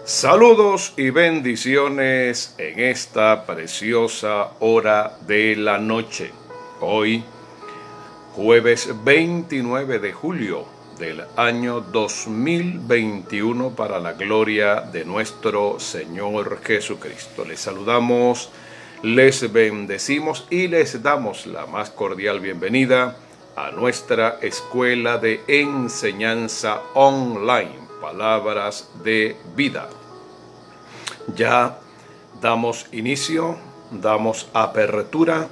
Saludos y bendiciones en esta preciosa hora de la noche. Hoy, jueves 29 de julio del año 2021, para la gloria de nuestro Señor Jesucristo. Les saludamos, les bendecimos y les damos la más cordial bienvenida a nuestra escuela de enseñanza online, Palabras de Vida. Ya damos inicio, damos apertura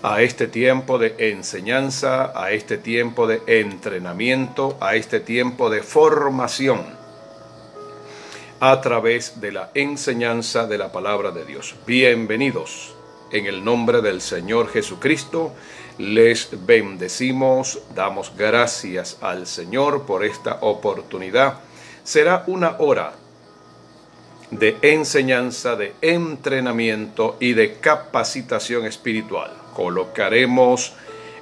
a este tiempo de enseñanza, a este tiempo de entrenamiento, a este tiempo de formación a través de la enseñanza de la palabra de Dios. Bienvenidos. En el nombre del Señor Jesucristo, les bendecimos, damos gracias al Señor por esta oportunidad. Será una hora de enseñanza, de entrenamiento y de capacitación espiritual. Colocaremos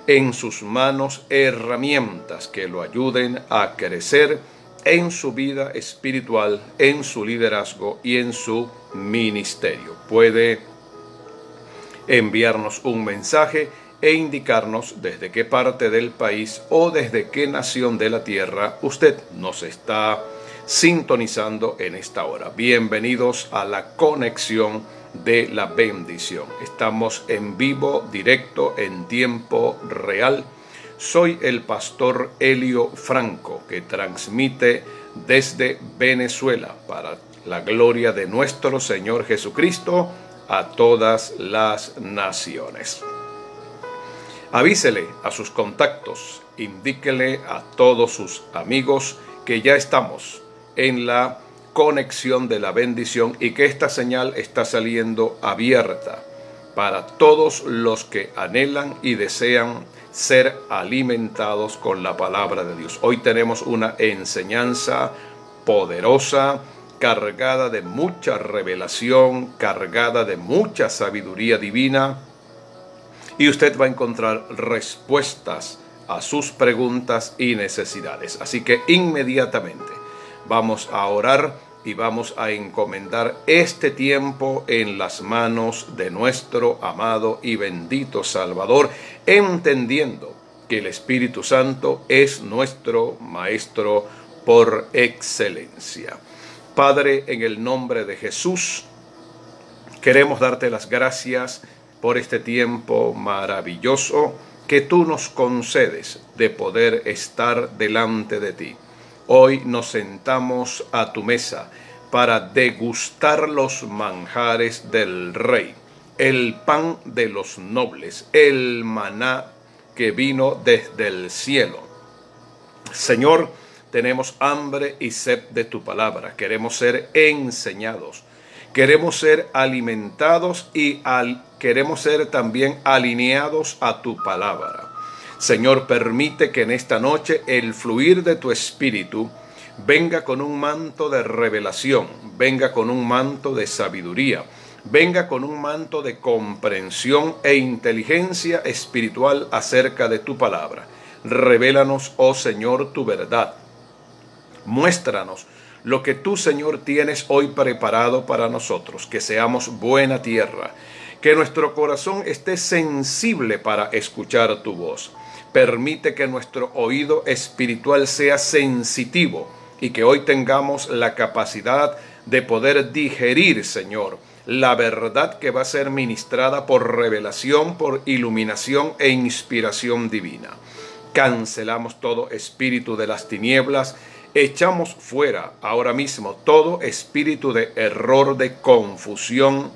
en sus manos herramientas que lo ayuden a crecer en su vida espiritual, en su liderazgo y en su ministerio. Puede enviarnos un mensaje e indicarnos desde qué parte del país o desde qué nación de la tierra usted nos está sintonizando en esta hora. Bienvenidos a la conexión de la bendición. Estamos en vivo, directo, en tiempo real. Soy el pastor Elio Franco, que transmite desde Venezuela para la gloria de nuestro Señor Jesucristo a todas las naciones. Avísele a sus contactos, indíquele a todos sus amigos que ya estamos en la conexión de la bendición y que esta señal está saliendo abierta para todos los que anhelan y desean ser alimentados con la palabra de Dios. Hoy tenemos una enseñanza poderosa, cargada de mucha revelación, cargada de mucha sabiduría divina, y usted va a encontrar respuestas a sus preguntas y necesidades. Así que inmediatamente vamos a orar y vamos a encomendar este tiempo en las manos de nuestro amado y bendito Salvador, entendiendo que el Espíritu Santo es nuestro Maestro por excelencia. Padre, en el nombre de Jesús, queremos darte las gracias por este tiempo maravilloso que tú nos concedes de poder estar delante de ti. Hoy nos sentamos a tu mesa para degustar los manjares del Rey, el pan de los nobles, el maná que vino desde el cielo. Señor, tenemos hambre y sed de tu palabra. Queremos ser enseñados. Queremos ser alimentados y queremos ser también alineados a tu palabra. Señor, permite que en esta noche el fluir de tu espíritu venga con un manto de revelación, venga con un manto de sabiduría, venga con un manto de comprensión e inteligencia espiritual acerca de tu palabra. Revélanos, oh Señor, tu verdad. Muéstranos lo que tú, Señor, tienes hoy preparado para nosotros, que seamos buena tierra, que nuestro corazón esté sensible para escuchar tu voz. Permite que nuestro oído espiritual sea sensitivo y que hoy tengamos la capacidad de poder digerir, Señor, la verdad que va a ser ministrada por revelación, por iluminación e inspiración divina. Cancelamos todo espíritu de las tinieblas. Echamos fuera ahora mismo todo espíritu de error, de confusión,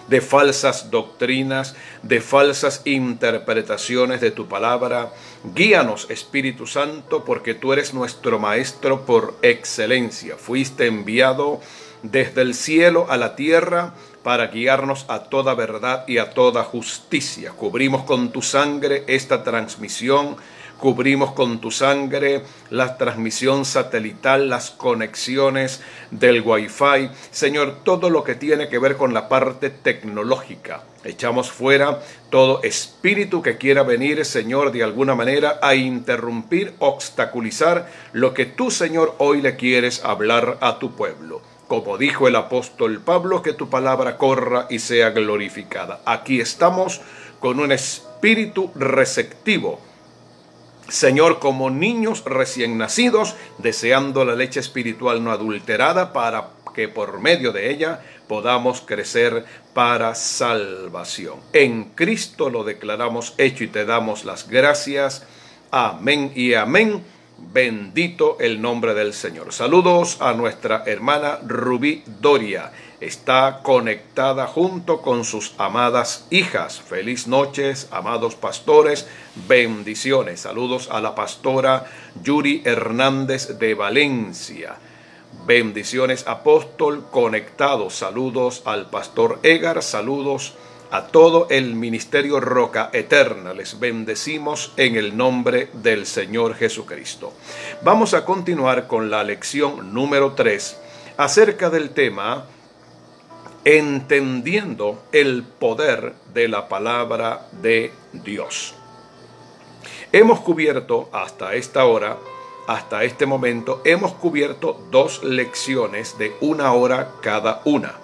de falsas doctrinas, de falsas interpretaciones de tu palabra. Guíanos, Espíritu Santo, porque tú eres nuestro Maestro por excelencia. Fuiste enviado desde el cielo a la tierra para guiarnos a toda verdad y a toda justicia. Cubrimos con tu sangre esta transmisión. Cubrimos con tu sangre la transmisión satelital, las conexiones del Wi-Fi. Señor, todo lo que tiene que ver con la parte tecnológica. Echamos fuera todo espíritu que quiera venir, Señor, de alguna manera a interrumpir, obstaculizar lo que tú, Señor, hoy le quieres hablar a tu pueblo. Como dijo el apóstol Pablo, que tu palabra corra y sea glorificada. Aquí estamos con un espíritu receptivo, Señor, como niños recién nacidos, deseando la leche espiritual no adulterada, para que por medio de ella podamos crecer para salvación. En Cristo lo declaramos hecho y te damos las gracias. Amén y amén. Bendito el nombre del Señor. Saludos a nuestra hermana Rubí Doria. Está conectada junto con sus amadas hijas. Feliz noches, amados pastores. Bendiciones. Saludos a la pastora Yuri Hernández de Valencia. Bendiciones, apóstol conectado. Saludos al pastor Egar. Saludos a todo el ministerio Roca Eterna. Les bendecimos en el nombre del Señor Jesucristo. Vamos a continuar con la lección número 3 acerca del tema entendiendo el poder de la palabra de Dios. Hemos cubierto hasta esta hora, hasta este momento, hemos cubierto 2 lecciones de 1 hora cada una.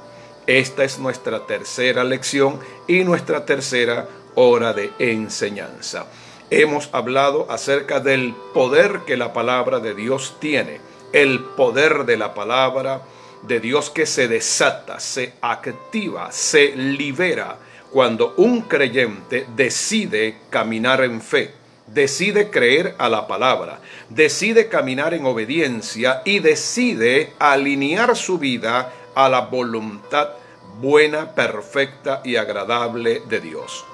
Esta es nuestra tercera lección y nuestra tercera hora de enseñanza. Hemos hablado acerca del poder que la palabra de Dios tiene, el poder de la palabra de Dios que se desata, se activa, se libera cuando un creyente decide caminar en fe, decide creer a la palabra, decide caminar en obediencia y decide alinear su vida a la voluntad buena, perfecta y agradable de Dios.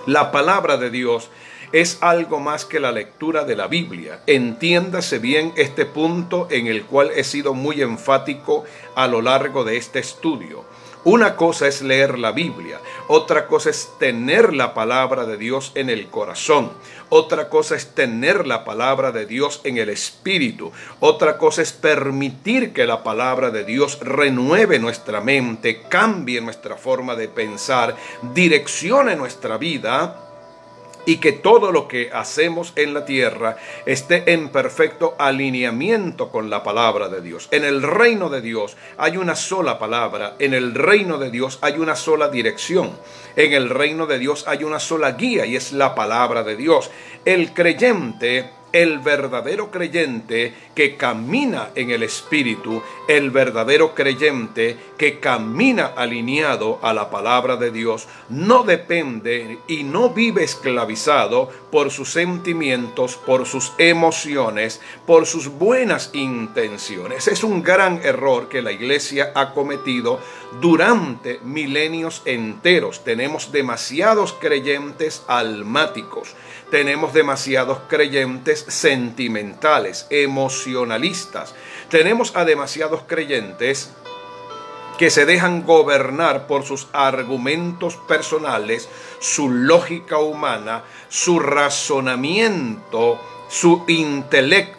La palabra de Dios es algo más que la lectura de la Biblia. Entiéndase bien este punto en el cual he sido muy enfático a lo largo de este estudio. Una cosa es leer la Biblia, otra cosa es tener la palabra de Dios en el corazón, otra cosa es tener la palabra de Dios en el espíritu, otra cosa es permitir que la palabra de Dios renueve nuestra mente, cambie nuestra forma de pensar, direccione nuestra vida, y que todo lo que hacemos en la tierra esté en perfecto alineamiento con la palabra de Dios. En el reino de Dios hay una sola palabra, en el reino de Dios hay una sola dirección, en el reino de Dios hay una sola guía y es la palabra de Dios. El creyente, el verdadero creyente que camina en el Espíritu, el verdadero creyente que camina alineado a la palabra de Dios, no depende y no vive esclavizado por sus sentimientos, por sus emociones, por sus buenas intenciones. Es un gran error que la iglesia ha cometido durante milenios enteros. Tenemos demasiados creyentes almáticos. Tenemos demasiados creyentes sentimentales, emocionalistas. Tenemos a demasiados creyentes que se dejan gobernar por sus argumentos personales, su lógica humana, su razonamiento, su intelecto,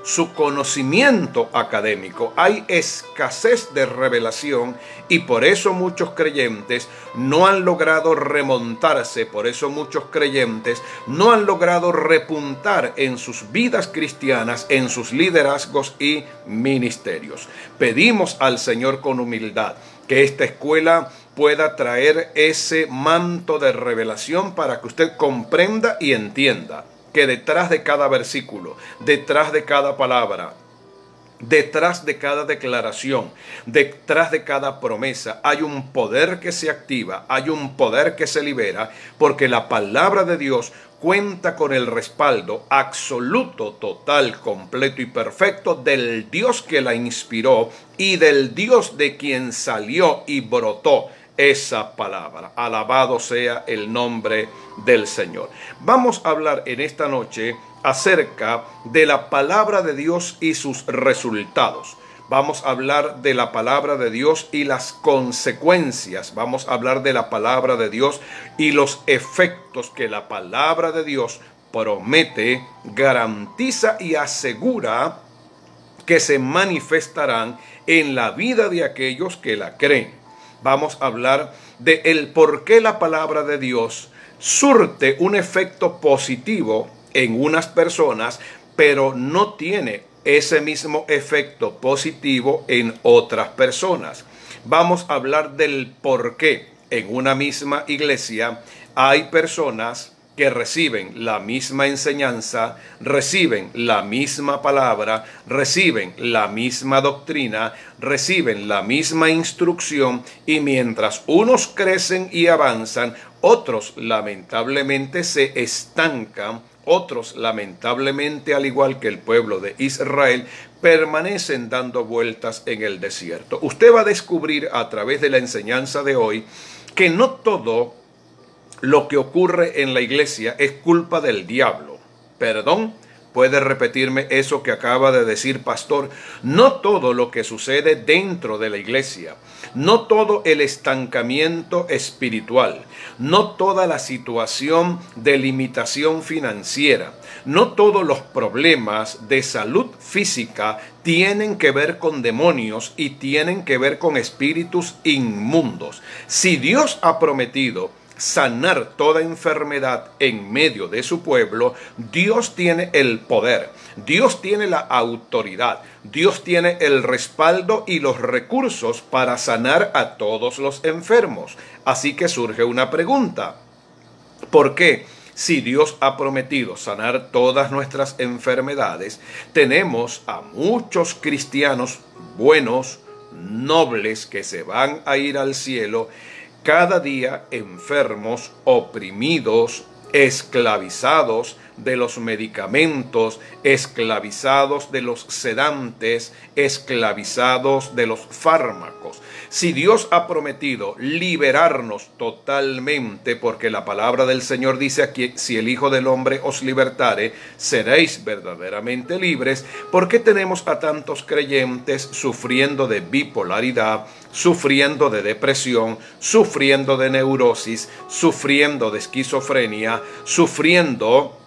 su conocimiento académico. Hay escasez de revelación y por eso muchos creyentes no han logrado remontarse, por eso muchos creyentes no han logrado repuntar en sus vidas cristianas, en sus liderazgos y ministerios. Pedimos al Señor con humildad que esta escuela pueda traer ese manto de revelación para que usted comprenda y entienda que detrás de cada versículo, detrás de cada palabra, detrás de cada declaración, detrás de cada promesa, hay un poder que se activa, hay un poder que se libera, porque la palabra de Dios cuenta con el respaldo absoluto, total, completo y perfecto del Dios que la inspiró y del Dios de quien salió y brotó esa palabra. Alabado sea el nombre del Señor. Vamos a hablar en esta noche acerca de la palabra de Dios y sus resultados. Vamos a hablar de la palabra de Dios y las consecuencias. Vamos a hablar de la palabra de Dios y los efectos que la palabra de Dios promete, garantiza y asegura que se manifestarán en la vida de aquellos que la creen. Vamos a hablar de el por qué la palabra de Dios surte un efecto positivo en unas personas, pero no tiene ese mismo efecto positivo en otras personas. Vamos a hablar del por qué en una misma iglesia hay personas que reciben la misma enseñanza, reciben la misma palabra, reciben la misma doctrina, reciben la misma instrucción, y mientras unos crecen y avanzan, otros lamentablemente se estancan, otros lamentablemente, al igual que el pueblo de Israel, permanecen dando vueltas en el desierto. Usted va a descubrir a través de la enseñanza de hoy que no todo lo que ocurre en la iglesia es culpa del diablo. Perdón, ¿puede repetirme eso que acaba de decir, pastor? No todo lo que sucede dentro de la iglesia, no todo el estancamiento espiritual, no toda la situación de limitación financiera, no todos los problemas de salud física tienen que ver con demonios y tienen que ver con espíritus inmundos. Si Dios ha prometido sanar toda enfermedad en medio de su pueblo, Dios tiene el poder, Dios tiene la autoridad, Dios tiene el respaldo y los recursos para sanar a todos los enfermos. Así que surge una pregunta: ¿por qué, si Dios ha prometido sanar todas nuestras enfermedades, tenemos a muchos cristianos buenos, nobles, que se van a ir al cielo, cada día enfermos, oprimidos, esclavizados de los medicamentos, esclavizados de los sedantes, esclavizados de los fármacos? Si Dios ha prometido liberarnos totalmente, porque la palabra del Señor dice aquí: si el Hijo del Hombre os libertare, seréis verdaderamente libres, ¿por qué tenemos a tantos creyentes sufriendo de bipolaridad, sufriendo de depresión, sufriendo de neurosis, sufriendo de esquizofrenia, sufriendo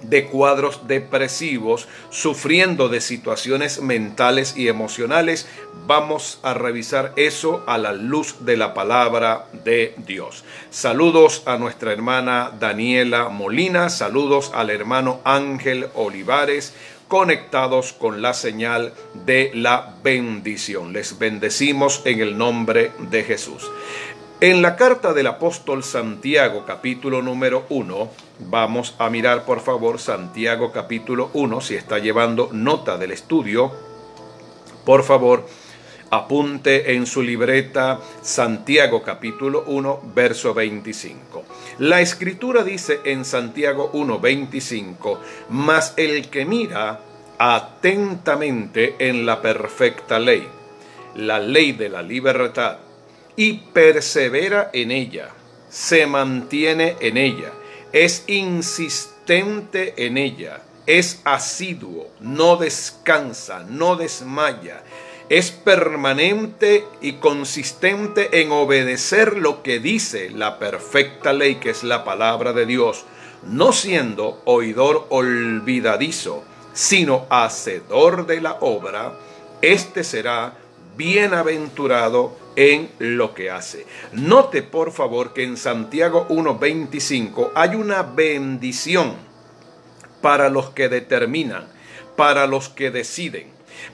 de cuadros depresivos, sufriendo de situaciones mentales y emocionales? Vamos a revisar eso a la luz de la palabra de Dios. Saludos a nuestra hermana Daniela Molina, saludos al hermano Ángel Olivares, conectados con la señal de la bendición. Les bendecimos en el nombre de Jesús. En la carta del apóstol Santiago, capítulo número 1, vamos a mirar por favor Santiago capítulo 1, si está llevando nota del estudio, por favor apunte en su libreta Santiago capítulo 1, verso 25. La escritura dice en Santiago 1, 25, mas el que mira atentamente en la perfecta ley, la ley de la libertad, y persevera en ella, se mantiene en ella, es insistente en ella, es asiduo, no descansa, no desmaya, es permanente y consistente en obedecer lo que dice la perfecta ley, que es la palabra de Dios, no siendo oidor olvidadizo, sino hacedor de la obra, este será bienaventurado en lo que hace. Note por favor que en Santiago 1:25 hay una bendición para los que determinan, para los que deciden,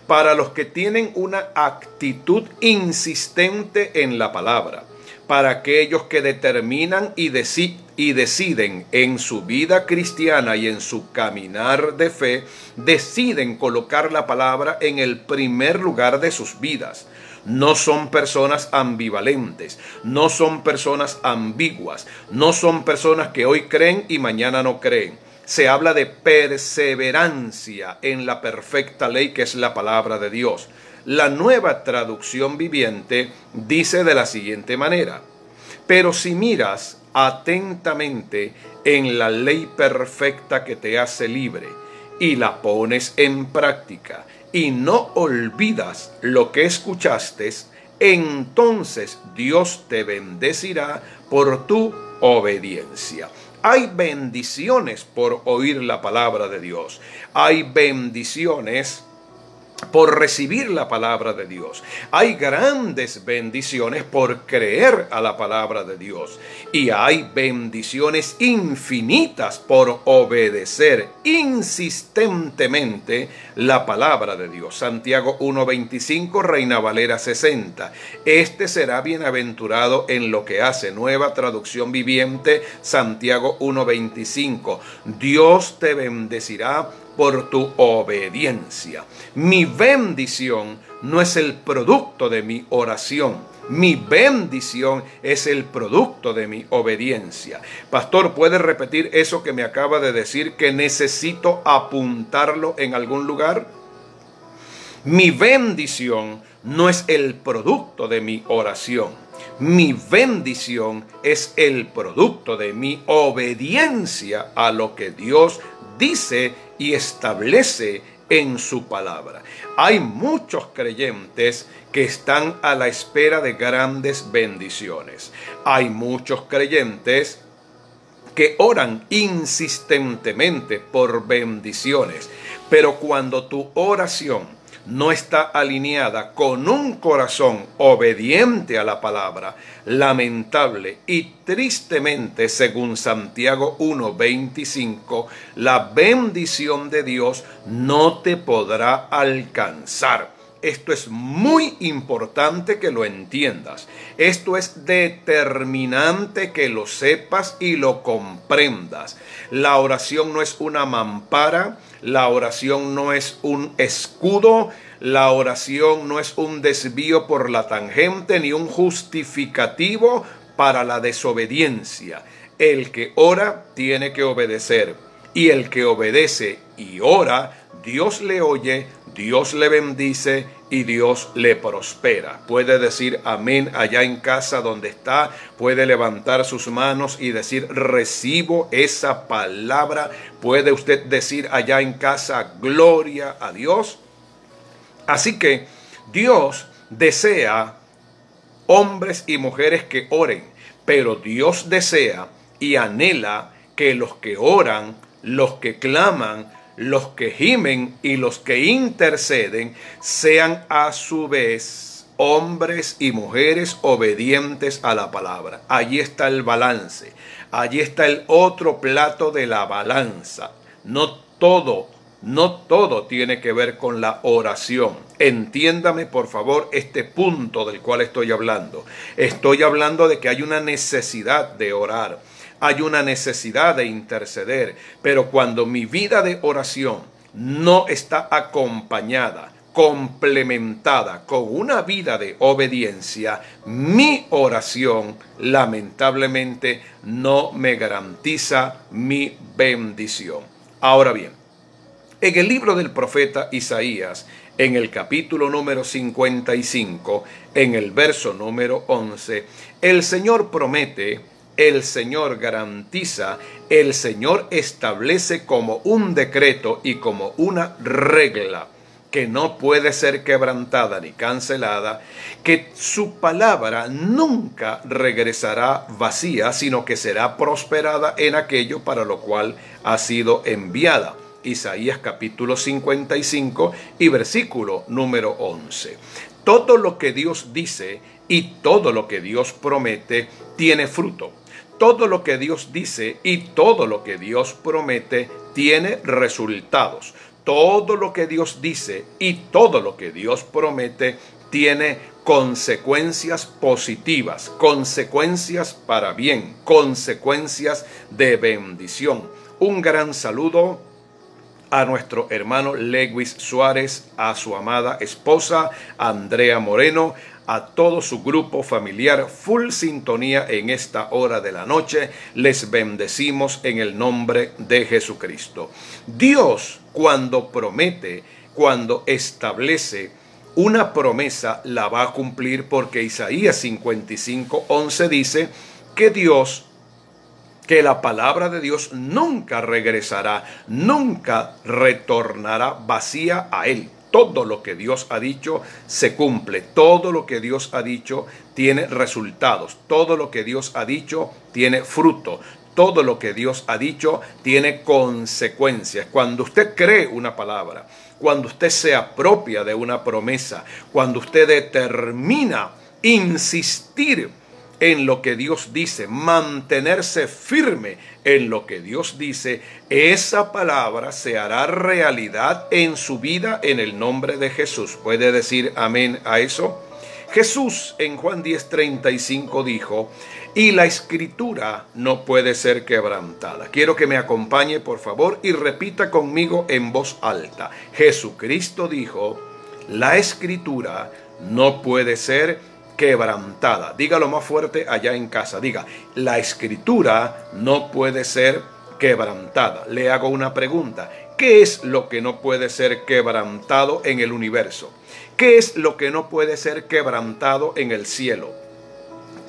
para los que tienen una actitud insistente en la palabra, para aquellos que determinan y deciden en su vida cristiana y en su caminar de fe, deciden colocar la palabra en el primer lugar de sus vidas. No son personas ambivalentes, no son personas ambiguas, no son personas que hoy creen y mañana no creen. Se habla de perseverancia en la perfecta ley, que es la palabra de Dios. La Nueva Traducción Viviente dice de la siguiente manera: pero si miras atentamente en la ley perfecta que te hace libre y la pones en práctica y no olvidas lo que escuchaste, entonces Dios te bendecirá por tu obediencia. hay bendiciones por oír la palabra de Dios. Hay bendiciones por recibir la palabra de Dios. Hay grandes bendiciones por creer a la palabra de Dios. Y hay bendiciones infinitas por obedecer insistentemente la palabra de Dios. Santiago 1:25, Reina Valera 60. Este será bienaventurado en lo que hace. Nueva Traducción Viviente, Santiago 1:25. Dios te bendecirá por tu obediencia. Mi bendición no es el producto de mi oración. Mi bendición es el producto de mi obediencia. Pastor, ¿puede repetir eso que me acaba de decir, que necesito apuntarlo en algún lugar? Mi bendición no es el producto de mi oración. Mi bendición es el producto de mi obediencia a lo que Dios dice y establece en su palabra. Hay muchos creyentes que están a la espera de grandes bendiciones. Hay muchos creyentes que oran insistentemente por bendiciones, pero cuando tu oración no está alineada con un corazón obediente a la palabra, lamentable y tristemente, según Santiago 1:25, la bendición de Dios no te podrá alcanzar. Esto es muy importante que lo entiendas. Esto es determinante que lo sepas y lo comprendas. La oración no es una mampara, la oración no es un escudo, la oración no es un desvío por la tangente ni un justificativo para la desobediencia. El que ora tiene que obedecer, y el que obedece y ora, Dios le oye, Dios le bendice y Dios le prospera. Puede decir amén allá en casa donde está. Puede levantar sus manos y decir recibo esa palabra. Puede usted decir allá en casa gloria a Dios. Así que Dios desea hombres y mujeres que oren, pero Dios desea y anhela que los que oran, los que claman, los que gimen y los que interceden sean a su vez hombres y mujeres obedientes a la palabra. Allí está el balance. Allí está el otro plato de la balanza. No todo tiene que ver con la oración. Entiéndame, por favor, este punto del cual estoy hablando. Estoy hablando de que hay una necesidad de orar. Hay una necesidad de interceder, pero cuando mi vida de oración no está acompañada, complementada con una vida de obediencia, mi oración lamentablemente no me garantiza mi bendición. Ahora bien, en el libro del profeta Isaías, en el capítulo número 55, en el verso número 11, el Señor promete, el Señor garantiza, el Señor establece como un decreto y como una regla que no puede ser quebrantada ni cancelada, que su palabra nunca regresará vacía, sino que será prosperada en aquello para lo cual ha sido enviada. Isaías capítulo 55 y versículo número 11. Todo lo que Dios dice y todo lo que Dios promete tiene fruto. Todo lo que Dios dice y todo lo que Dios promete tiene resultados. Todo lo que Dios dice y todo lo que Dios promete tiene consecuencias positivas, consecuencias para bien, consecuencias de bendición. Un gran saludo a nuestro hermano Lewis Suárez, a su amada esposa Andrea Moreno, a todo su grupo familiar, full sintonía en esta hora de la noche. Les bendecimos en el nombre de Jesucristo. Dios, cuando promete, cuando establece una promesa, la va a cumplir, porque Isaías 55:11 dice que la palabra de Dios nunca regresará, nunca retornará vacía a él. Todo lo que Dios ha dicho se cumple. Todo lo que Dios ha dicho tiene resultados. Todo lo que Dios ha dicho tiene fruto. todo lo que Dios ha dicho tiene consecuencias. Cuando usted cree una palabra, cuando usted se apropia de una promesa, cuando usted determina insistir en lo que Dios dice, mantenerse firme en lo que Dios dice, esa palabra se hará realidad en su vida en el nombre de Jesús. ¿Puede decir amén a eso? Jesús en Juan 10:35 dijo: y la escritura no puede ser quebrantada. Quiero que me acompañe, por favor, y repita conmigo en voz alta. Jesucristo dijo: la escritura no puede ser quebrantada. Dígalo más fuerte allá en casa. Diga: la escritura no puede ser quebrantada. Le hago una pregunta. ¿Qué es lo que no puede ser quebrantado en el universo? ¿Qué es lo que no puede ser quebrantado en el cielo?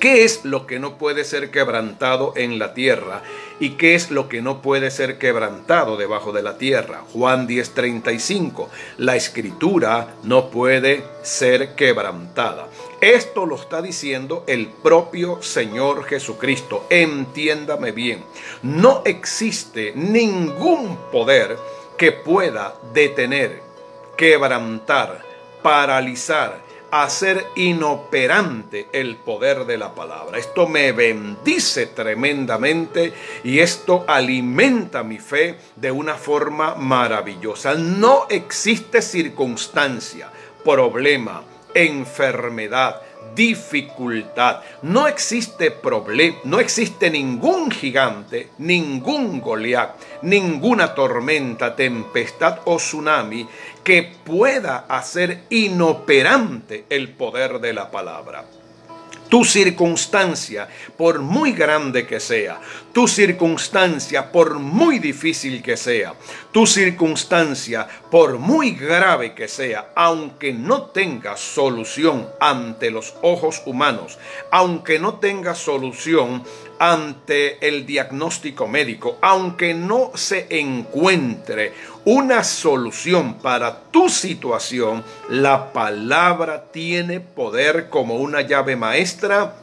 ¿Qué es lo que no puede ser quebrantado en la tierra? ¿Y qué es lo que no puede ser quebrantado debajo de la tierra? Juan 10:35. La escritura no puede ser quebrantada. Esto lo está diciendo el propio Señor Jesucristo. Entiéndame bien. No existe ningún poder que pueda detener, quebrantar, paralizar, hacer inoperante el poder de la palabra. Esto me bendice tremendamente y esto alimenta mi fe de una forma maravillosa. No existe circunstancia, problema, enfermedad, dificultad. No existe problema, no existe ningún gigante, ningún Goliat, ninguna tormenta, tempestad o tsunami que pueda hacer inoperante el poder de la palabra. Tu circunstancia, por muy grande que sea, tu circunstancia, por muy difícil que sea, tu circunstancia, por muy grave que sea, aunque no tenga solución ante los ojos humanos, aunque no tenga solución ante el diagnóstico médico, aunque no se encuentre una solución para tu situación, la palabra tiene poder como una llave maestra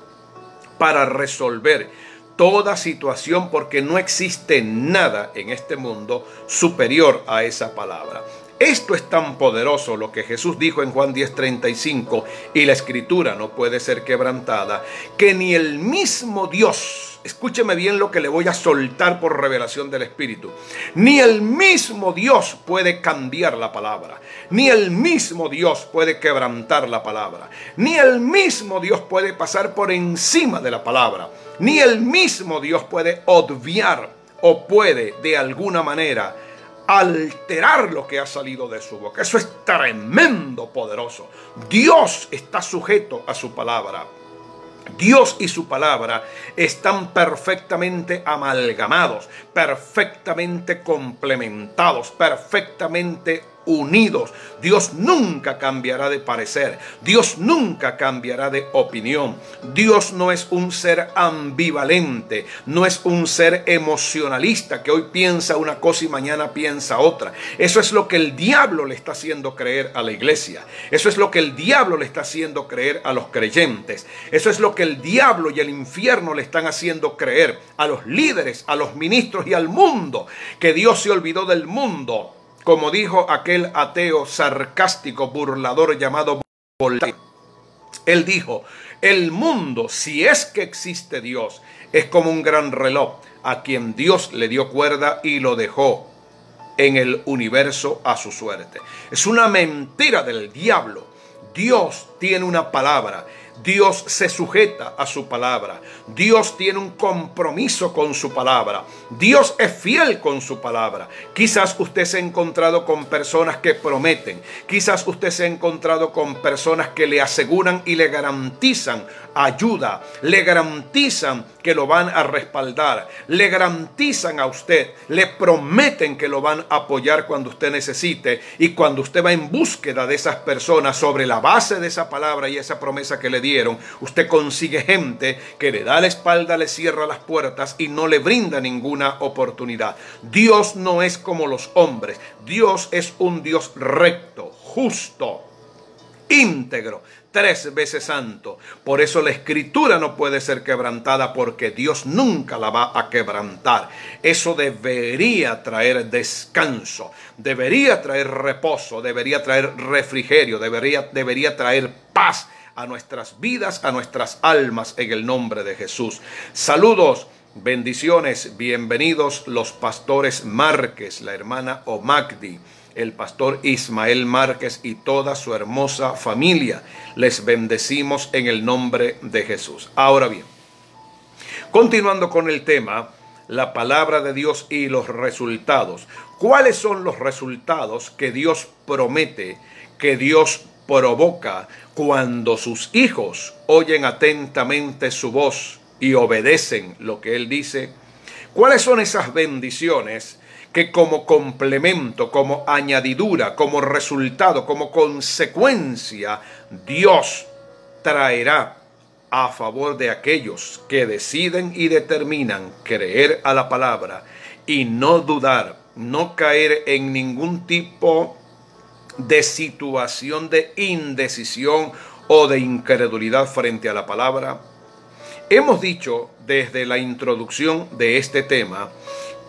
para resolver toda situación, porque no existe nada en este mundo superior a esa palabra. Esto es tan poderoso lo que Jesús dijo en Juan 10:35, y la escritura no puede ser quebrantada, que ni el mismo Dios, escúcheme bien lo que le voy a soltar por revelación del Espíritu, ni el mismo Dios puede cambiar la palabra, ni el mismo Dios puede quebrantar la palabra, ni el mismo Dios puede pasar por encima de la palabra, ni el mismo Dios puede obviar o puede de alguna manera alterar lo que ha salido de su boca. Eso es tremendo, poderoso. Dios está sujeto a su palabra. Dios y su palabra están perfectamente amalgamados, perfectamente complementados, perfectamente unidos. Dios nunca cambiará de parecer. Dios nunca cambiará de opinión. Dios no es un ser ambivalente, no es un ser emocionalista que hoy piensa una cosa y mañana piensa otra. Eso es lo que el diablo le está haciendo creer a la iglesia. Eso es lo que el diablo le está haciendo creer a los creyentes. Eso es lo que el diablo y el infierno le están haciendo creer a los líderes, a los ministros y al mundo, que Dios se olvidó del mundo. Como dijo aquel ateo sarcástico, burlador llamado Voltaire. Él dijo: el mundo, si es que existe Dios, es como un gran reloj a quien Dios le dio cuerda y lo dejó en el universo a su suerte. Es una mentira del diablo. Dios tiene una palabra. Dios se sujeta a su palabra. Dios tiene un compromiso con su palabra. Dios es fiel con su palabra. Quizás usted se ha encontrado con personas que prometen. Quizás usted se ha encontrado con personas que le aseguran y le garantizan ayuda. Le garantizan que lo van a respaldar. Le garantizan a usted, le prometen que lo van a apoyar cuando usted necesite. Y cuando usted va en búsqueda de esas personas sobre la base de esa palabra y esa promesa que le dieron, usted consigue gente que le da la espalda, le cierra las puertas y no le brinda ninguna oportunidad. Dios no es como los hombres. Dios es un Dios recto, justo, íntegro, 3 veces santo. Por eso la escritura no puede ser quebrantada, porque Dios nunca la va a quebrantar. Eso debería traer descanso, debería traer reposo, debería traer refrigerio, debería traer paz a nuestras vidas, a nuestras almas, en el nombre de Jesús. Saludos, bendiciones, bienvenidos los pastores Márquez, la hermana Omagdi, el pastor Ismael Márquez y toda su hermosa familia. Les bendecimos en el nombre de Jesús. Ahora bien, continuando con el tema, la palabra de Dios y los resultados. ¿Cuáles son los resultados que Dios promete, que Dios provoca cuando sus hijos oyen atentamente su voz y obedecen lo que Él dice? ¿Cuáles son esas bendiciones que como complemento, como añadidura, como resultado, como consecuencia, Dios traerá a favor de aquellos que deciden y determinan creer a la palabra y no dudar, no caer en ningún tipo de situación de indecisión o de incredulidad frente a la palabra? Hemos dicho desde la introducción de este tema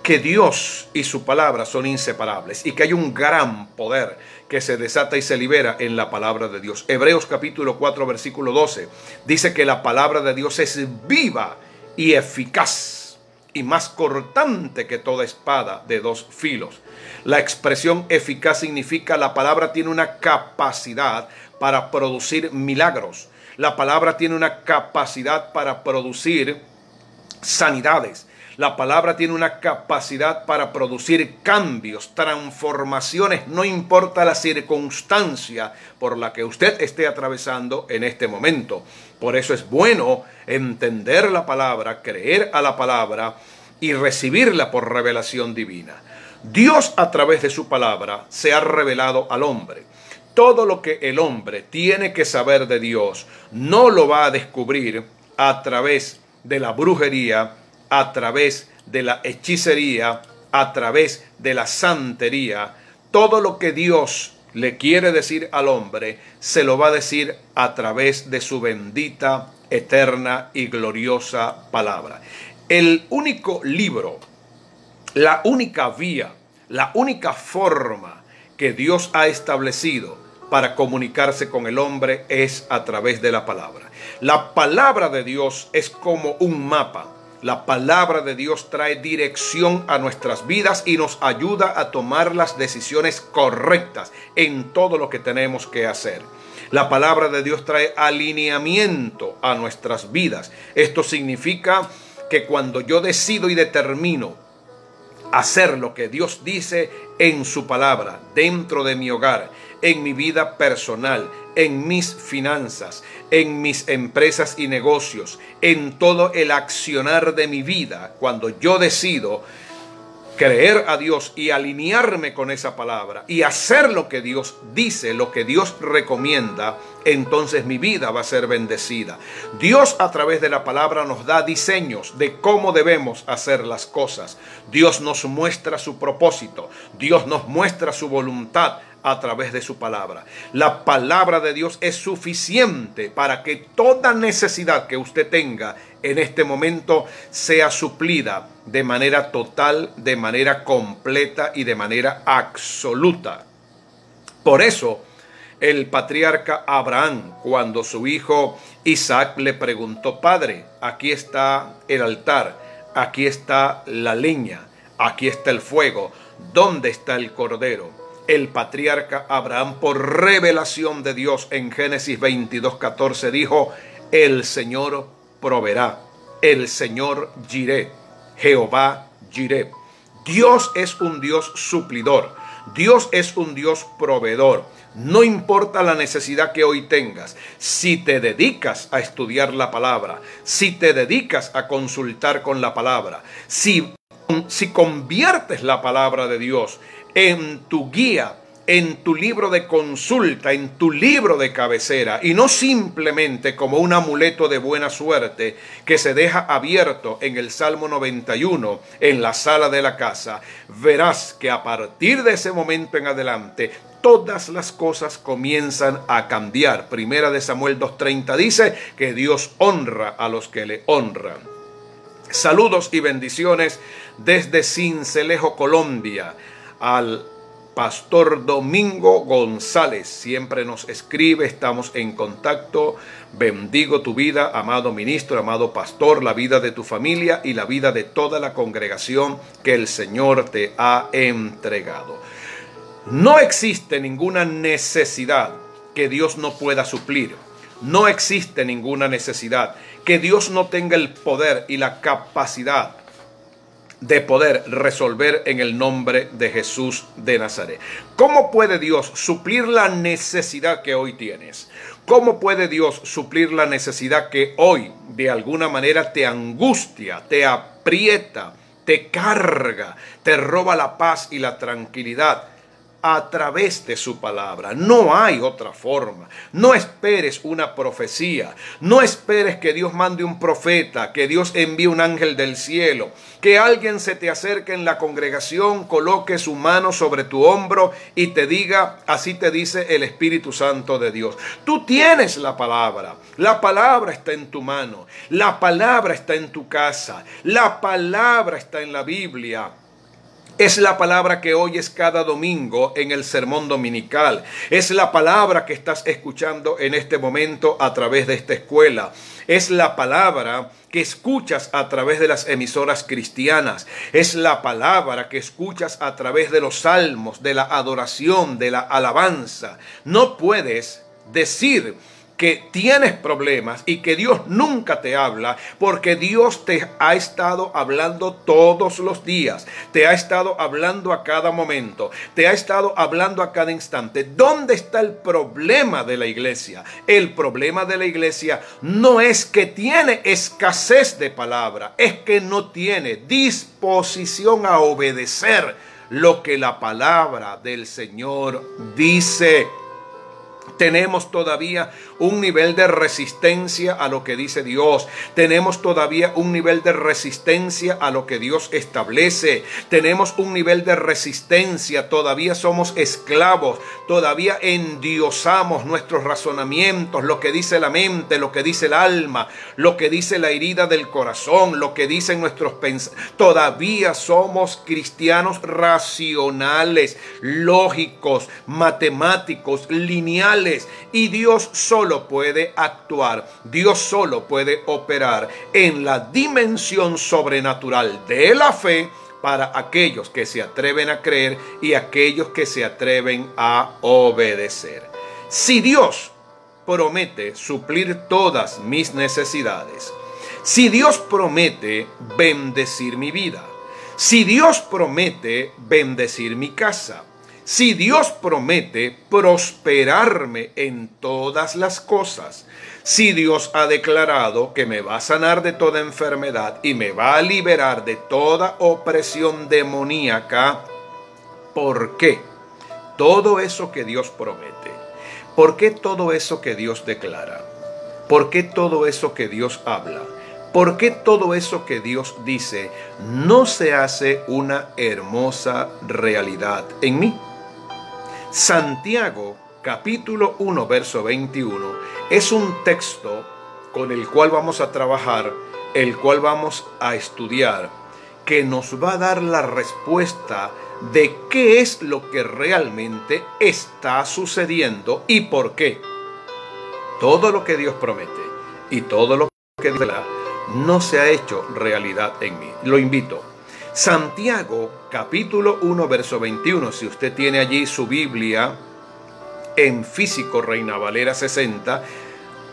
que Dios y su palabra son inseparables y que hay un gran poder que se desata y se libera en la palabra de Dios. Hebreos capítulo 4 versículo 12 dice que la palabra de Dios es viva y eficaz y más cortante que toda espada de 2 filos. La expresión eficaz significa la palabra tiene una capacidad para producir milagros. La palabra tiene una capacidad para producir sanidades. La palabra tiene una capacidad para producir cambios, transformaciones, no importa la circunstancia por la que usted esté atravesando en este momento. Por eso es bueno entender la palabra, creer a la palabra y recibirla por revelación divina. Dios, a través de su palabra, se ha revelado al hombre. Todo lo que el hombre tiene que saber de Dios no lo va a descubrir a través de la brujería, a través de la hechicería, a través de la santería. Todo lo que Dios le quiere decir al hombre, se lo va a decir a través de su bendita, eterna y gloriosa palabra. El único libro, la única vía, la única forma que Dios ha establecido para comunicarse con el hombre es a través de la palabra. La palabra de Dios es como un mapa. La palabra de Dios trae dirección a nuestras vidas y nos ayuda a tomar las decisiones correctas en todo lo que tenemos que hacer. La palabra de Dios trae alineamiento a nuestras vidas. Esto significa que cuando yo decido y determino hacer lo que Dios dice en su palabra, dentro de mi hogar, en mi vida personal, en mis finanzas, en mis empresas y negocios, en todo el accionar de mi vida, cuando yo decido creer a Dios y alinearme con esa palabra y hacer lo que Dios dice, lo que Dios recomienda, entonces mi vida va a ser bendecida. Dios, a través de la palabra, nos da diseños de cómo debemos hacer las cosas. Dios nos muestra su propósito. Dios nos muestra su voluntad a través de su palabra. La palabra de Dios es suficiente para que toda necesidad que usted tenga en este momento sea suplida de manera total, de manera completa y de manera absoluta. Por eso, el patriarca Abraham, cuando su hijo Isaac le preguntó: Padre, aquí está el altar, aquí está la leña, aquí está el fuego, ¿dónde está el cordero? El patriarca Abraham, por revelación de Dios en Génesis 22:14, dijo: el Señor proveerá, el Señor Jireh, Jehová Jireh. Dios es un Dios suplidor, Dios es un Dios proveedor. No importa la necesidad que hoy tengas, si te dedicas a estudiar la palabra, si te dedicas a consultar con la palabra, si conviertes la palabra de Dios en tu guía, en tu libro de consulta, en tu libro de cabecera, y no simplemente como un amuleto de buena suerte que se deja abierto en el Salmo 91 en la sala de la casa, verás que a partir de ese momento en adelante todas las cosas comienzan a cambiar. Primera de Samuel 2:30 dice que Dios honra a los que le honran. Saludos y bendiciones desde Sincelejo, Colombia, al Pastor Domingo González. Siempre nos escribe, estamos en contacto. Bendigo tu vida, amado ministro, amado pastor, la vida de tu familia y la vida de toda la congregación que el Señor te ha entregado. No existe ninguna necesidad que Dios no pueda suplir. No existe ninguna necesidad que Dios no tenga el poder y la capacidad de poder resolver en el nombre de Jesús de Nazaret. ¿Cómo puede Dios suplir la necesidad que hoy tienes? ¿Cómo puede Dios suplir la necesidad que hoy de alguna manera te angustia, te aprieta, te carga, te roba la paz y la tranquilidad? A través de su palabra. No hay otra forma. No esperes una profecía. No esperes que Dios mande un profeta, que Dios envíe un ángel del cielo, que alguien se te acerque en la congregación, coloque su mano sobre tu hombro y te diga, así te dice el Espíritu Santo de Dios. Tú tienes la palabra. La palabra está en tu mano. La palabra está en tu casa. La palabra está en la Biblia. Es la palabra que oyes cada domingo en el sermón dominical. Es la palabra que estás escuchando en este momento a través de esta escuela. Es la palabra que escuchas a través de las emisoras cristianas. Es la palabra que escuchas a través de los salmos, de la adoración, de la alabanza. No puedes decir que tienes problemas y que Dios nunca te habla, porque Dios te ha estado hablando todos los días, te ha estado hablando a cada momento, te ha estado hablando a cada instante. ¿Dónde está el problema de la iglesia? El problema de la iglesia no es que tiene escasez de palabra, es que no tiene disposición a obedecer lo que la palabra del Señor dice. Tenemos todavía un nivel de resistencia a lo que dice Dios. Tenemos todavía un nivel de resistencia a lo que Dios establece. Tenemos un nivel de resistencia. Todavía somos esclavos. Todavía endiosamos nuestros razonamientos. Lo que dice la mente, lo que dice el alma, lo que dice la herida del corazón, lo que dicen nuestros pensamientos. Todavía somos cristianos racionales, lógicos, matemáticos, lineales. Y Dios solo puede actuar, Dios solo puede operar en la dimensión sobrenatural de la fe para aquellos que se atreven a creer y aquellos que se atreven a obedecer. Si Dios promete suplir todas mis necesidades, si Dios promete bendecir mi vida, si Dios promete bendecir mi casa, si Dios promete prosperarme en todas las cosas, si Dios ha declarado que me va a sanar de toda enfermedad y me va a liberar de toda opresión demoníaca, ¿por qué todo eso que Dios promete? ¿Por qué todo eso que Dios declara? ¿Por qué todo eso que Dios habla? ¿Por qué todo eso que Dios dice no se hace una hermosa realidad en mí? Santiago, capítulo 1, verso 21, es un texto con el cual vamos a trabajar, el cual vamos a estudiar, que nos va a dar la respuesta de qué es lo que realmente está sucediendo y por qué. Todo lo que Dios promete y todo lo que Dios da no se ha hecho realidad en mí. Lo invito. Santiago, capítulo 1, verso 21. Si usted tiene allí su Biblia en físico, Reina Valera 60,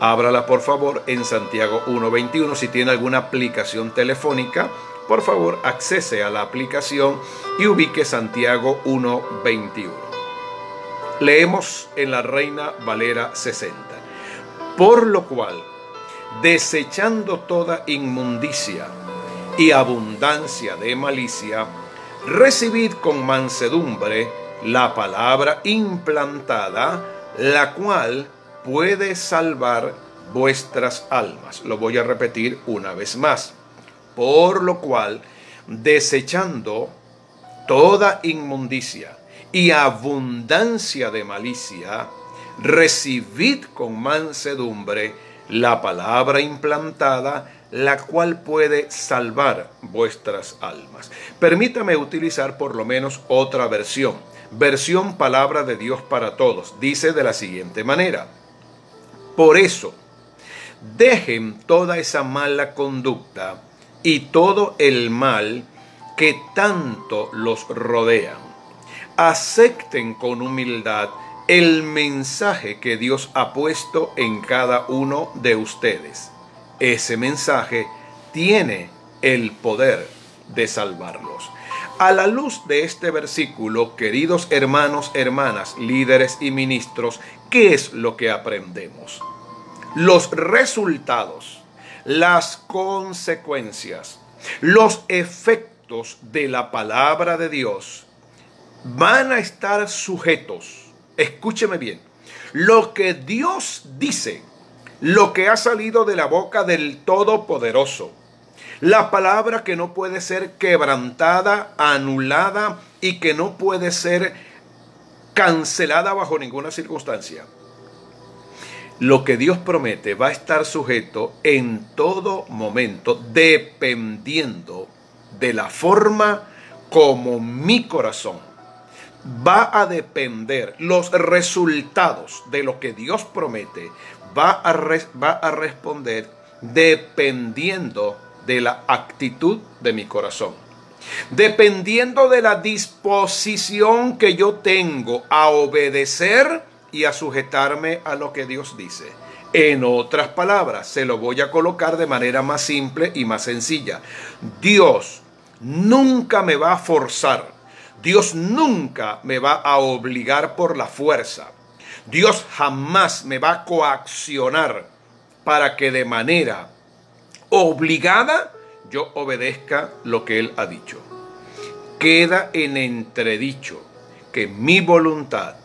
ábrala por favor en Santiago 1, 21. Si tiene alguna aplicación telefónica, por favor, accese a la aplicación y ubique Santiago 1, 21. Leemos en la Reina Valera 60. Por lo cual, desechando toda inmundicia y abundancia de malicia, recibid con mansedumbre la palabra implantada, la cual puede salvar vuestras almas. Lo voy a repetir una vez más. Por lo cual, desechando toda inmundicia y abundancia de malicia, recibid con mansedumbre la palabra implantada, la cual puede salvar vuestras almas. Permítame utilizar por lo menos otra versión. Versión Palabra de Dios para Todos. Dice de la siguiente manera: por eso, dejen toda esa mala conducta y todo el mal que tanto los rodean. Acepten con humildad el mensaje que Dios ha puesto en cada uno de ustedes. Ese mensaje tiene el poder de salvarlos. A la luz de este versículo, queridos hermanos, hermanas, líderes y ministros, ¿qué es lo que aprendemos? Los resultados, las consecuencias, los efectos de la palabra de Dios van a estar sujetos. Escúcheme bien. Lo que Dios dice, lo que ha salido de la boca del Todopoderoso, la palabra que no puede ser quebrantada, anulada y que no puede ser cancelada bajo ninguna circunstancia. Lo que Dios promete va a estar sujeto en todo momento, dependiendo de la forma como mi corazón va a depender. Los resultados de lo que Dios promete va a responder dependiendo de la actitud de mi corazón, dependiendo de la disposición que yo tengo a obedecer y a sujetarme a lo que Dios dice. En otras palabras, se lo voy a colocar de manera más simple y más sencilla. Dios nunca me va a forzar. Dios nunca me va a obligar por la fuerza. Dios jamás me va a coaccionar para que de manera obligada yo obedezca lo que Él ha dicho. Queda en entredicho que mi voluntad,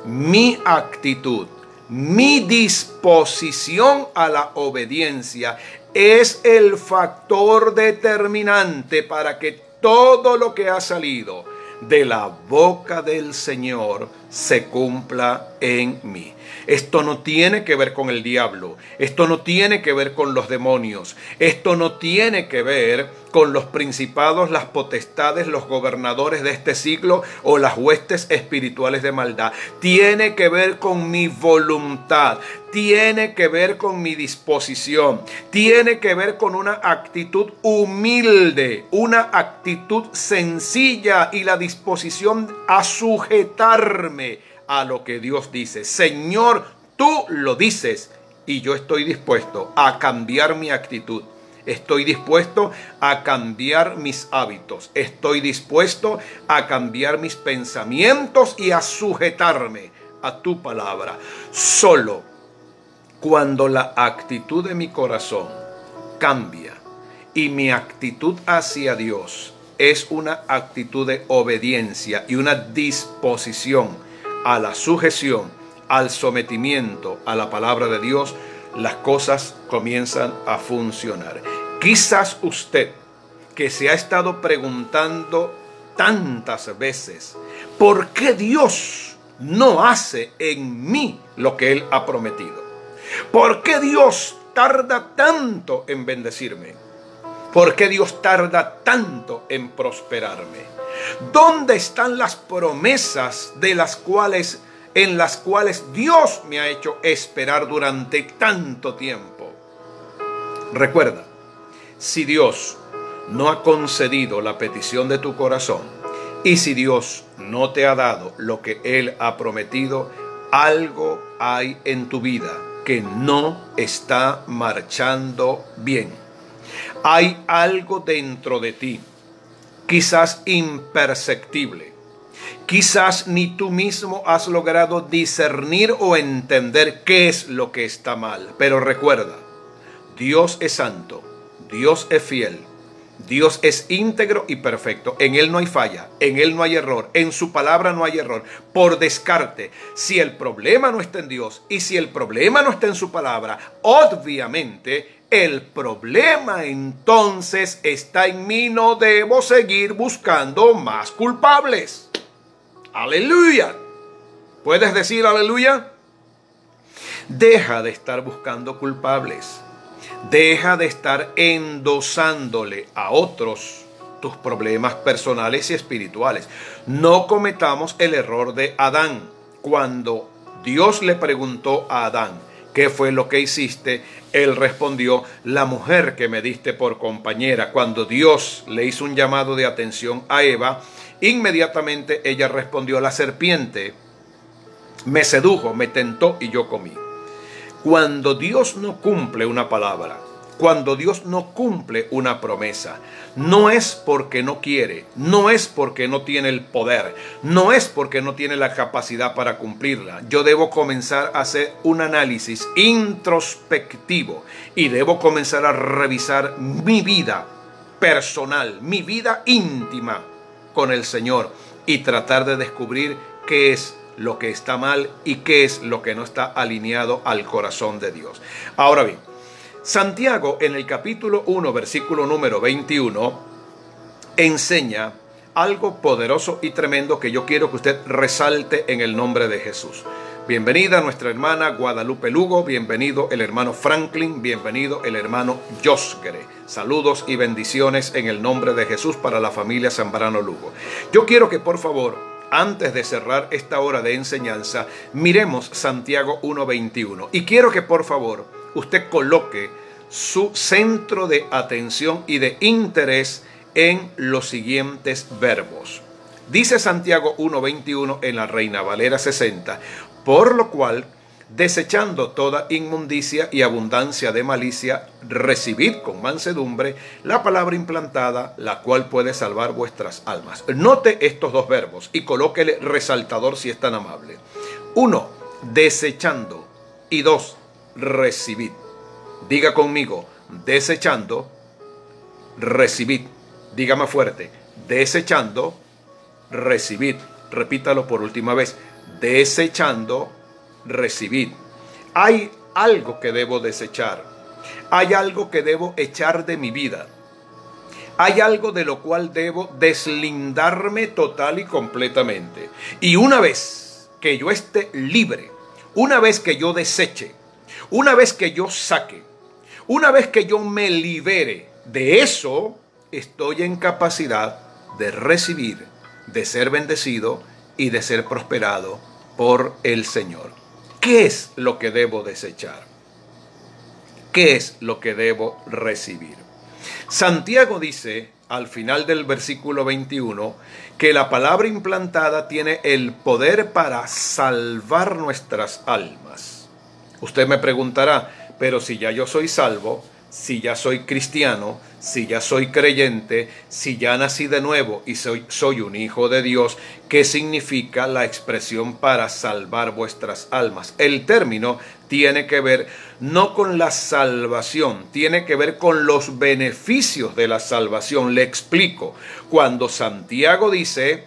mi actitud, mi disposición a la obediencia es el factor determinante para que todo lo que ha salido de la boca del Señor se cumpla en mí. Esto no tiene que ver con el diablo. Esto no tiene que ver con los demonios. Esto no tiene que ver con los principados, las potestades, los gobernadores de este siglo o las huestes espirituales de maldad. Tiene que ver con mi voluntad. Tiene que ver con mi disposición. Tiene que ver con una actitud humilde, una actitud sencilla y la disposición a sujetarme a lo que Dios dice. Señor, tú lo dices y yo estoy dispuesto a cambiar mi actitud. Estoy dispuesto a cambiar mis hábitos. Estoy dispuesto a cambiar mis pensamientos y a sujetarme a tu palabra. Solo cuando la actitud de mi corazón cambia y mi actitud hacia Dios es una actitud de obediencia y una disposición a la sujeción, al sometimiento a la palabra de Dios, las cosas comienzan a funcionar. Quizás usted, que se ha estado preguntando tantas veces, ¿por qué Dios no hace en mí lo que Él ha prometido? ¿Por qué Dios tarda tanto en bendecirme? ¿Por qué Dios tarda tanto en prosperarme? ¿Dónde están las promesas en las cuales Dios me ha hecho esperar durante tanto tiempo? Recuerda, si Dios no ha concedido la petición de tu corazón y si Dios no te ha dado lo que Él ha prometido, algo hay en tu vida que no está marchando bien. Hay algo dentro de ti, quizás imperceptible. Quizás ni tú mismo has logrado discernir o entender qué es lo que está mal. Pero recuerda, Dios es santo, Dios es fiel, Dios es íntegro y perfecto. En Él no hay falla, en Él no hay error, en su palabra no hay error. Por descarte, si el problema no está en Dios y si el problema no está en su palabra, obviamente el problema entonces está en mí. No debo seguir buscando más culpables. Aleluya. ¿Puedes decir aleluya? Deja de estar buscando culpables. Deja de estar endosándole a otros tus problemas personales y espirituales. No cometamos el error de Adán. Cuando Dios le preguntó a Adán, ¿qué fue lo que hiciste? Él respondió, la mujer que me diste por compañera. Cuando Dios le hizo un llamado de atención a Eva, inmediatamente ella respondió, la serpiente me sedujo, me tentó y yo comí. Cuando Dios no cumple una palabra, cuando Dios no cumple una promesa, no es porque no quiere, no es porque no tiene el poder, no es porque no tiene la capacidad para cumplirla. Yo debo comenzar a hacer un análisis introspectivo y debo comenzar a revisar mi vida personal, mi vida íntima con el Señor y tratar de descubrir qué es lo que está mal y qué es lo que no está alineado al corazón de Dios. Ahora bien, Santiago en el capítulo 1, versículo número 21, enseña algo poderoso y tremendo que yo quiero que usted resalte en el nombre de Jesús. Bienvenida nuestra hermana Guadalupe Lugo, bienvenido el hermano Franklin, bienvenido el hermano Josquere. Saludos y bendiciones en el nombre de Jesús para la familia Zambrano Lugo. Yo quiero que por favor, antes de cerrar esta hora de enseñanza, miremos Santiago 1:21. Y quiero que por favor usted coloque su centro de atención y de interés en los siguientes verbos. Dice Santiago 1:21 en la Reina Valera 60, por lo cual, desechando toda inmundicia y abundancia de malicia, recibid con mansedumbre la palabra implantada, la cual puede salvar vuestras almas. Note estos dos verbos y colóquele resaltador si es tan amable. 1, desechando, y 2, recibid. Diga conmigo, desechando, recibid. Diga más fuerte, desechando, recibid. Repítalo por última vez, desechando, recibid. Hay algo que debo desechar. Hay algo que debo echar de mi vida. Hay algo de lo cual debo deslindarme total y completamente. Y una vez que yo esté libre, una vez que yo deseche, una vez que yo saque, una vez que yo me libere de eso, estoy en capacidad de recibir, de ser bendecido y de ser prosperado por el Señor. ¿Qué es lo que debo desechar? ¿Qué es lo que debo recibir? Santiago dice al final del versículo 21 que la palabra implantada tiene el poder para salvar nuestras almas. Usted me preguntará, pero si ya yo soy salvo, si ya soy cristiano, si ya soy creyente, si ya nací de nuevo y soy un hijo de Dios, ¿qué significa la expresión para salvar vuestras almas? El término tiene que ver no con la salvación, tiene que ver con los beneficios de la salvación. Le explico. Cuando Santiago dice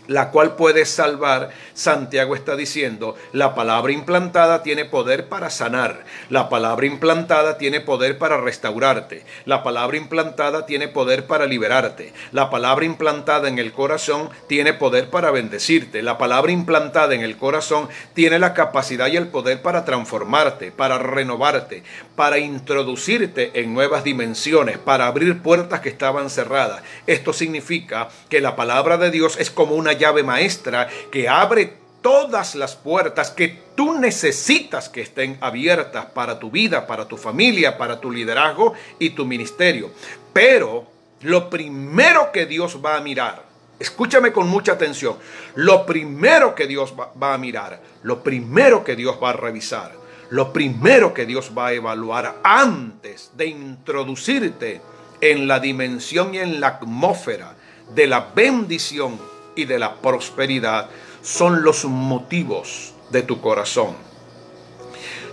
la cual puede salvar, Santiago está diciendo, la palabra implantada tiene poder para sanar, la palabra implantada tiene poder para restaurarte, la palabra implantada tiene poder para liberarte, la palabra implantada en el corazón tiene poder para bendecirte, la palabra implantada en el corazón tiene la capacidad y el poder para transformarte, para renovarte, para introducirte en nuevas dimensiones, para abrir puertas que estaban cerradas. Esto significa que la palabra de Dios es como una llave maestra que abre todas las puertas que tú necesitas que estén abiertas para tu vida, para tu familia, para tu liderazgo y tu ministerio. Pero lo primero que Dios va a mirar, escúchame con mucha atención, lo primero que Dios va a mirar, lo primero que Dios va a revisar, lo primero que Dios va a evaluar antes de introducirte en la dimensión y en la atmósfera de la bendición y de la prosperidad, son los motivos de tu corazón,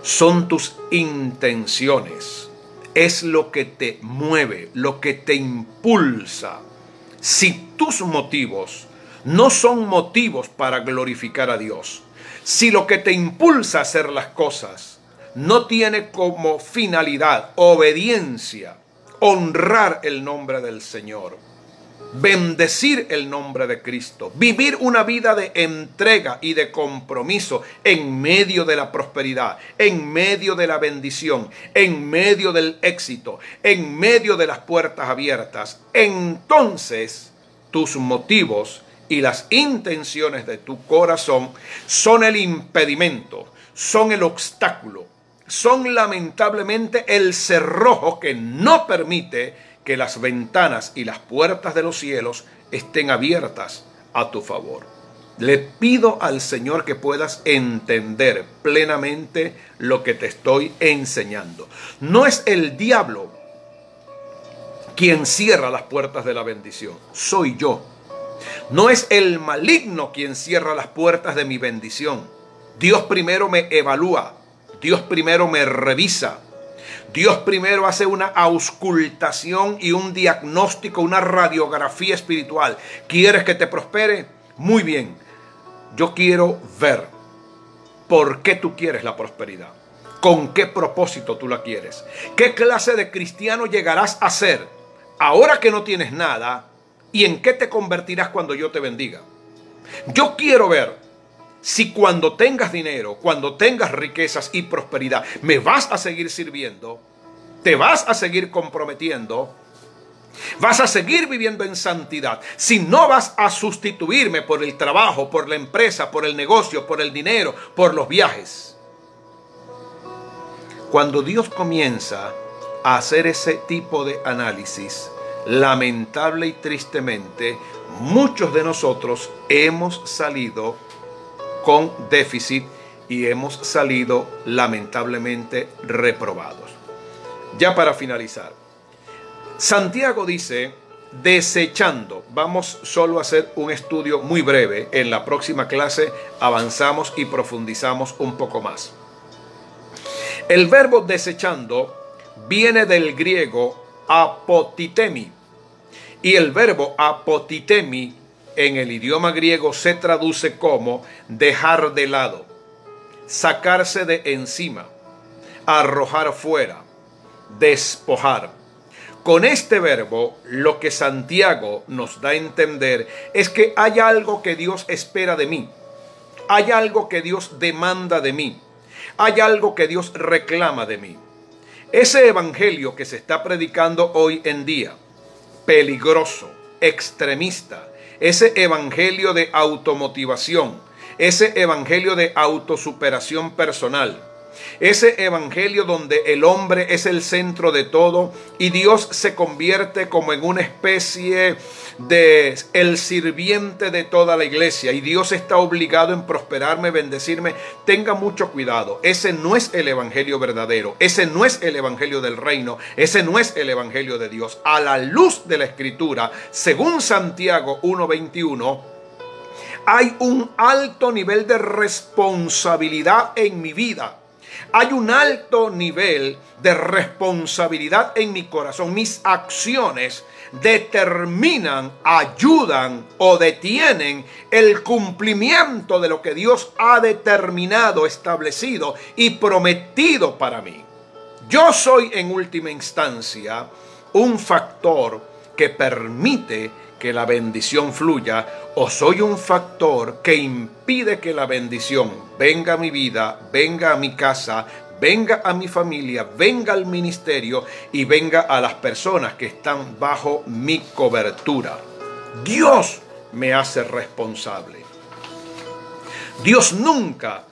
son tus intenciones. es lo que te mueve, lo que te impulsa. Si tus motivos no son motivos para glorificar a Dios, si lo que te impulsa a hacer las cosas no tiene como finalidad obediencia, honrar el nombre del Señor, bendecir el nombre de Cristo, vivir una vida de entrega y de compromiso en medio de la prosperidad, en medio de la bendición, en medio del éxito, en medio de las puertas abiertas, entonces tus motivos y las intenciones de tu corazón son el impedimento, son el obstáculo, son lamentablemente el cerrojo que no permite que las ventanas y las puertas de los cielos estén abiertas a tu favor. Le pido al Señor que puedas entender plenamente lo que te estoy enseñando. No es el diablo quien cierra las puertas de la bendición, soy yo. No es el maligno quien cierra las puertas de mi bendición. Dios primero me evalúa, Dios primero me revisa. Dios primero hace una auscultación y un diagnóstico, una radiografía espiritual. ¿Quieres que te prospere? Muy bien. Yo quiero ver por qué tú quieres la prosperidad. ¿Con qué propósito tú la quieres? ¿Qué clase de cristiano llegarás a ser ahora que no tienes nada? ¿Y en qué te convertirás cuando yo te bendiga? Yo quiero ver si cuando tengas dinero, cuando tengas riquezas y prosperidad, me vas a seguir sirviendo, te vas a seguir comprometiendo, vas a seguir viviendo en santidad. Si no vas a sustituirme por el trabajo, por la empresa, por el negocio, por el dinero, por los viajes. Cuando Dios comienza a hacer ese tipo de análisis, lamentable y tristemente, muchos de nosotros hemos salido con déficit y hemos salido lamentablemente reprobados. Ya para finalizar, Santiago dice, desechando, vamos solo a hacer un estudio muy breve, en la próxima clase avanzamos y profundizamos un poco más. El verbo desechando viene del griego apotitemi, y el verbo apotitemi en el idioma griego se traduce como dejar de lado, sacarse de encima, arrojar fuera, despojar. Con este verbo, lo que Santiago nos da a entender es que hay algo que Dios espera de mí, hay algo que Dios demanda de mí, hay algo que Dios reclama de mí. Ese evangelio que se está predicando hoy en día, peligroso, extremista, ese evangelio de automotivación, ese evangelio de autosuperación personal, ese evangelio donde el hombre es el centro de todo y Dios se convierte como en una especie de el sirviente de toda la iglesia y Dios está obligado en prosperarme, bendecirme. Tenga mucho cuidado, ese no es el evangelio verdadero, ese no es el evangelio del reino, ese no es el evangelio de Dios. A la luz de la escritura, según Santiago 1:21, hay un alto nivel de responsabilidad en mi vida. Hay un alto nivel de responsabilidad en mi corazón. Mis acciones determinan, ayudan o detienen el cumplimiento de lo que Dios ha determinado, establecido y prometido para mí. Yo soy en última instancia un factor que permite que la bendición fluya, o soy un factor que impide que la bendición venga a mi vida, venga a mi casa, venga a mi familia, venga al ministerio y venga a las personas que están bajo mi cobertura. Dios me hace responsable. Dios nunca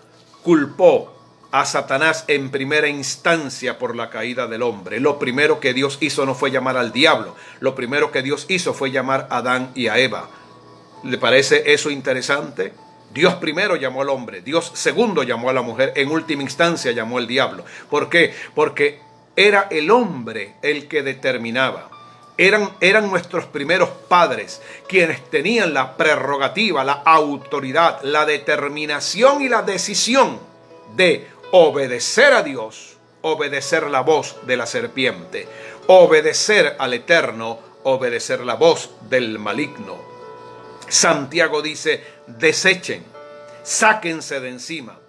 culpó a Satanás en primera instancia por la caída del hombre. Lo primero que Dios hizo no fue llamar al diablo. Lo primero que Dios hizo fue llamar a Adán y a Eva. ¿Le parece eso interesante? Dios primero llamó al hombre, Dios segundo llamó a la mujer, en última instancia llamó al diablo. ¿Por qué? Porque era el hombre el que determinaba. Eran nuestros primeros padres quienes tenían la prerrogativa, la autoridad, la determinación y la decisión de obedecer a Dios obedecer la voz de la serpiente, obedecer al Eterno, obedecer la voz del maligno. Santiago dice, desechen, sáquense de encima,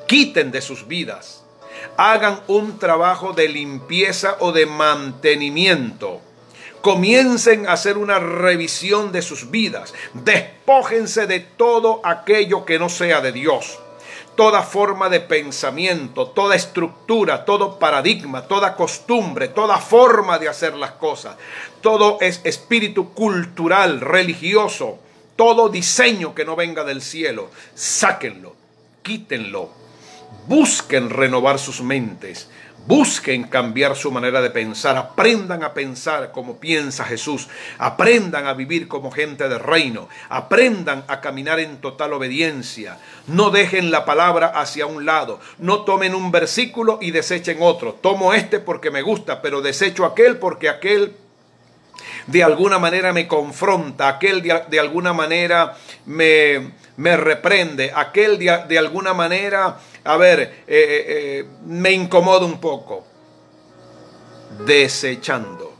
quiten de sus vidas, hagan un trabajo de limpieza o de mantenimiento. Comiencen a hacer una revisión de sus vidas. Despójense de todo aquello que no sea de Dios. Toda forma de pensamiento, toda estructura, todo paradigma, toda costumbre, toda forma de hacer las cosas. Todo es espíritu cultural, religioso. Todo diseño que no venga del cielo. Sáquenlo, quítenlo. Busquen renovar sus mentes. Busquen cambiar su manera de pensar. Aprendan a pensar como piensa Jesús. Aprendan a vivir como gente de reino. Aprendan a caminar en total obediencia. No dejen la palabra hacia un lado. No tomen un versículo y desechen otro. Tomo este porque me gusta, pero desecho aquel porque aquel de alguna manera me confronta. Aquel de alguna manera me reprende. Aquel de alguna manera... me incomoda un poco. Desechando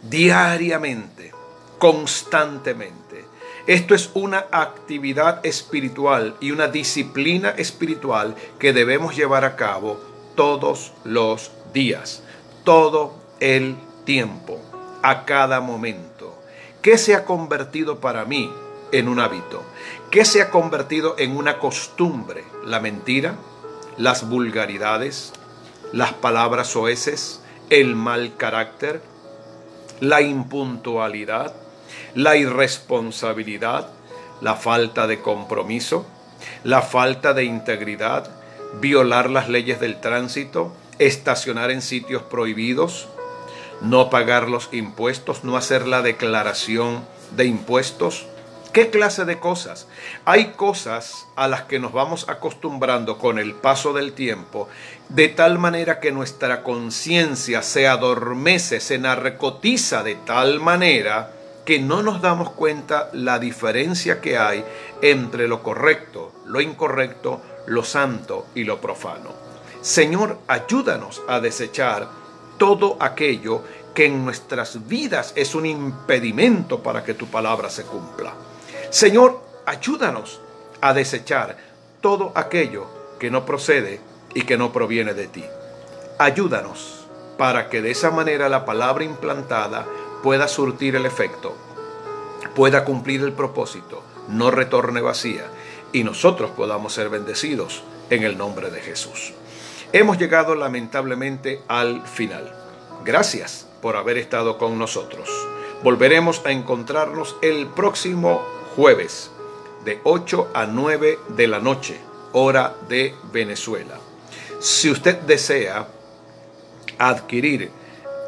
diariamente, constantemente. Esto es una actividad espiritual y una disciplina espiritual que debemos llevar a cabo todos los días, todo el tiempo, a cada momento. ¿Qué se ha convertido para mí en un hábito? ¿Qué se ha convertido en una costumbre? La mentira, las vulgaridades, las palabras soeces, el mal carácter, la impuntualidad, la irresponsabilidad, la falta de compromiso, la falta de integridad, violar las leyes del tránsito, estacionar en sitios prohibidos, no pagar los impuestos, no hacer la declaración de impuestos. ¿Qué clase de cosas? Hay cosas a las que nos vamos acostumbrando con el paso del tiempo, de tal manera que nuestra conciencia se adormece, se narcotiza de tal manera que no nos damos cuenta la diferencia que hay entre lo correcto, lo incorrecto, lo santo y lo profano. Señor, ayúdanos a desechar todo aquello que en nuestras vidas es un impedimento para que tu palabra se cumpla. Señor, ayúdanos a desechar todo aquello que no procede y que no proviene de ti. Ayúdanos para que de esa manera la palabra implantada pueda surtir el efecto, pueda cumplir el propósito, no retorne vacía y nosotros podamos ser bendecidos en el nombre de Jesús. Hemos llegado lamentablemente al final. Gracias por haber estado con nosotros. Volveremos a encontrarnos el próximo jueves de 8 a 9 de la noche, hora de Venezuela. Si usted desea adquirir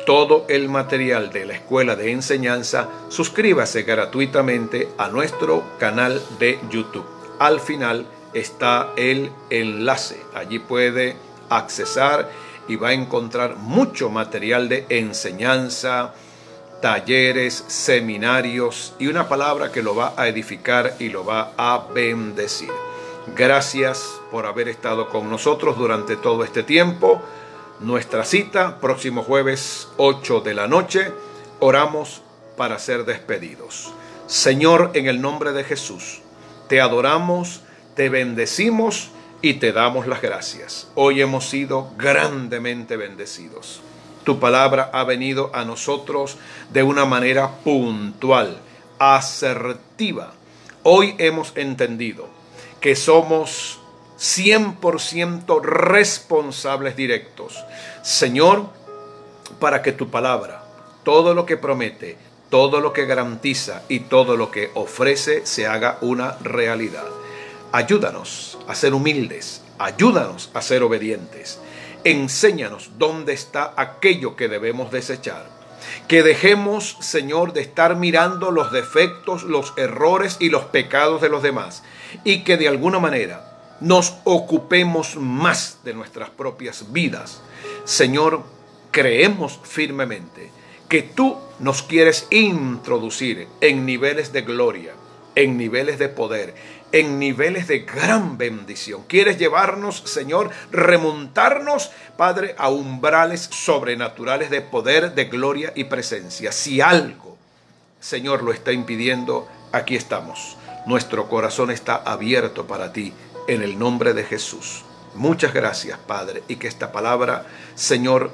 todo el material de la Escuela de Enseñanza, suscríbase gratuitamente a nuestro canal de YouTube. Al final está el enlace. Allí puede accesar y va a encontrar mucho material de enseñanza, talleres, seminarios y una palabra que lo va a edificar y lo va a bendecir. Gracias por haber estado con nosotros durante todo este tiempo. Nuestra cita, próximo jueves 8 de la noche. Oramos para ser despedidos. Señor, en el nombre de Jesús, te adoramos, te bendecimos y te damos las gracias. Hoy hemos sido grandemente bendecidos. Tu palabra ha venido a nosotros de una manera puntual, asertiva. Hoy hemos entendido que somos 100% responsables directos. Señor, para que tu palabra, todo lo que promete, todo lo que garantiza y todo lo que ofrece se haga una realidad. Ayúdanos a ser humildes, ayúdanos a ser obedientes. Enséñanos dónde está aquello que debemos desechar. Que dejemos, Señor, de estar mirando los defectos, los errores y los pecados de los demás. Y que de alguna manera nos ocupemos más de nuestras propias vidas. Señor, creemos firmemente que tú nos quieres introducir en niveles de gloria, en niveles de poder, en niveles de gran bendición. Quieres llevarnos, Señor, remontarnos, Padre, a umbrales sobrenaturales de poder, de gloria y presencia. Si algo, Señor, lo está impidiendo, aquí estamos. Nuestro corazón está abierto para ti, en el nombre de Jesús. Muchas gracias, Padre, y que esta palabra, Señor,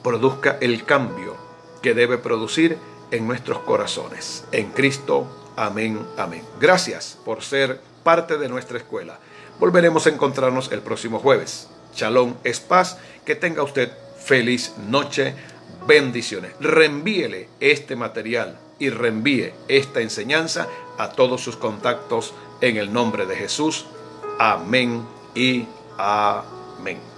produzca el cambio que debe producir en nuestros corazones. En Cristo, amén, amén. Gracias por ser parte de nuestra escuela. Volveremos a encontrarnos el próximo jueves. Shalom es paz. Que tenga usted feliz noche. Bendiciones. Reenvíele este material y reenvíe esta enseñanza a todos sus contactos en el nombre de Jesús. Amén y amén.